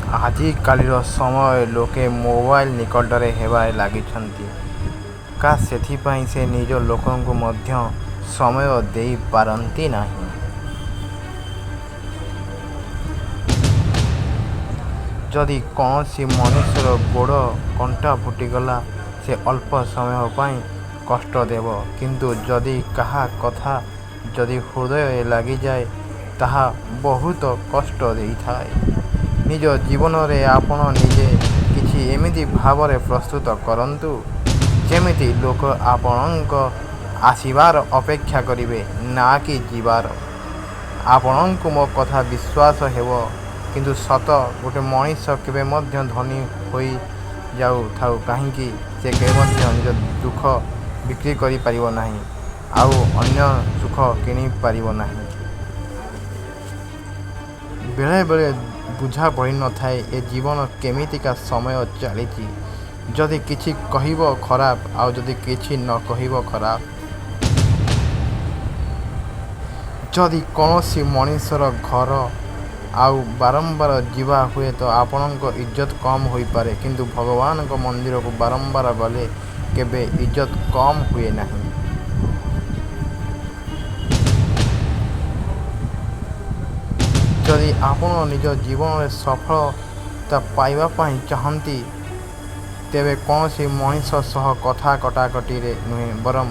ଆଜିକାଲିର ସମୟ ଲୋକେ ମୋବାଇଲ ନିକଟରେ ହେବାରେ ଲାଗିଛନ୍ତି। ସେଥିପାଇଁ ସେ ନିଜ ଲୋକଙ୍କୁ ମଧ୍ୟ ସମୟ ଦେଇପାରନ୍ତି ନାହିଁ। ଯଦି କୌଣସି ମଣିଷର ଗୋଡ଼ କଣ୍ଟା ଫୁଟିଗଲା, ସେ ଅଳ୍ପ ସମୟ ପାଇଁ କଷ୍ଟ ଦେବ, କିନ୍ତୁ ଯଦି କାହା କଥା ଯଦି ହୃଦୟରେ ଲାଗିଯାଏ, ତାହା ବହୁତ କଷ୍ଟ ଦେଇଥାଏ। ନିଜ ଜୀବନରେ ଆପଣ ନିଜେ କିଛି ଏମିତି ଭାବରେ ପ୍ରସ୍ତୁତ କରନ୍ତୁ, ଯେମିତି ଲୋକ ଆପଣଙ୍କ ଆସିବାର ଅପେକ୍ଷା କରିବେ, ନା କି ଯିବାର। ଆପଣଙ୍କୁ ମୋ କଥା ବିଶ୍ୱାସ ହେବ, କିନ୍ତୁ ସତ, ଗୋଟେ ମଣିଷ କେବେ ମଧ୍ୟ ଧନୀ ହୋଇଯାଉଥାଉ କାହିଁକି, ସେ କେବେ ମଧ୍ୟ ନିଜ ଦୁଃଖ ବିକ୍ରି କରିପାରିବ ନାହିଁ, ଆଉ ଅନ୍ୟ ସୁଖ କିଣିପାରିବ ନାହିଁ। ବେଳେବେଳେ ବୁଝା ପଡ଼ିନଥାଏ ଏ ଜୀବନ କେମିତିକା ସମୟ ଚାଲିଛି। ଯଦି କିଛି କହିବ ଖରାପ, ଆଉ ଯଦି କିଛି ନ କହିବ ଖରାପ। ଯଦି କୌଣସି ମଣିଷର ଘର ଆଉ ବାରମ୍ବାର ଯିବା, ହୁଏତ ଆପଣଙ୍କ ଇଜ୍ଜତ କମ୍ ହୋଇପାରେ, କିନ୍ତୁ ଭଗବାନଙ୍କ ମନ୍ଦିରକୁ ବାରମ୍ବାର ଗଲେ କେବେ ଇଜ୍ଜତ କମ୍ ହୁଏ ନାହିଁ। ଯଦି ଆପଣ ନିଜ ଜୀବନରେ ସଫଳତା ପାଇବା ପାଇଁ ଚାହାନ୍ତି, ତେବେ କୌଣସି ମଣିଷ ସହ କଥା କଟାକଟିରେ ନୁହେଁ, ବରଂ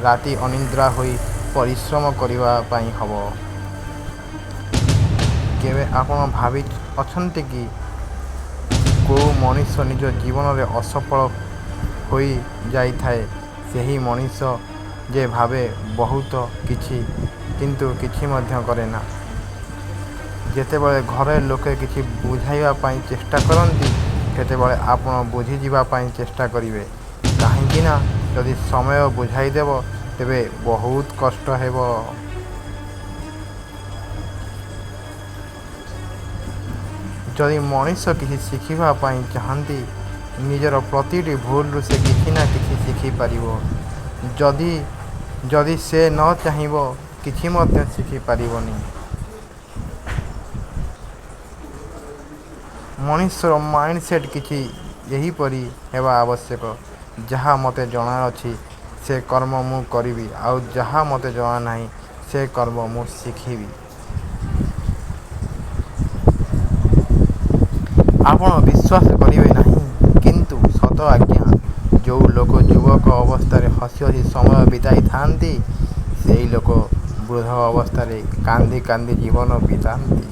ରାତି ଅନିଦ୍ରା ହୋଇ ପରିଶ୍ରମ କରିବା ପାଇଁ ହେବ। କେବେ ଆପଣ ଭାବିଅଛନ୍ତି କି, କୋଉ ମଣିଷ ନିଜ ଜୀବନରେ ଅସଫଳ ହୋଇଯାଇଥାଏ? ସେହି ମଣିଷ ଯେ ଭାବେ ବହୁତ କିଛି, କିନ୍ତୁ କିଛି ମଧ୍ୟ କରେନା। ଯେତେବେଳେ ଘର ଲୋକେ କିଛି ବୁଝାଇବା ପାଇଁ ଚେଷ୍ଟା କରନ୍ତି, ସେତେବେଳେ ଆପଣ ବୁଝିଯିବା ପାଇଁ ଚେଷ୍ଟା କରିବେ, କାହିଁକି ନା ଯଦି ସମୟ ବୁଝାଇଦେବ, ତେବେ ବହୁତ କଷ୍ଟ ହେବ। ଯଦି ମଣିଷ କିଛି ଶିଖିବା ପାଇଁ ଚାହାନ୍ତି, ନିଜର ପ୍ରତିଟି ଭୁଲରୁ ସେ କିଛି ନା କିଛି ଶିଖିପାରିବ। ଯଦି ସେ ନ ଚାହିଁବ, କିଛି ମଧ୍ୟ ଶିଖିପାରିବନି। ମଣିଷର ମାଇଣ୍ଡସେଟ୍ କିଛି ଏହିପରି ହେବା ଆବଶ୍ୟକ, ଯାହା ମୋତେ ଜଣାଅଛି ସେ କର୍ମ ମୁଁ କରିବି, ଆଉ ଯାହା ମୋତେ ଜଣାନାହିଁ ସେ କର୍ମ ମୁଁ ଶିଖିବି। ଆପଣ ବିଶ୍ୱାସ କରିବେ ନାହିଁ, କିନ୍ତୁ ସତ ଆଜ୍ଞା, ଯୋଉ ଲୋକ ଯୁବକ ଅବସ୍ଥାରେ ହସି ହସି ସମୟ ବିତାଇଥାନ୍ତି, ସେହି ଲୋକ ବୃଦ୍ଧ ଅବସ୍ଥାରେ କାନ୍ଦି କାନ୍ଦି ଜୀବନ ବିତାନ୍ତି।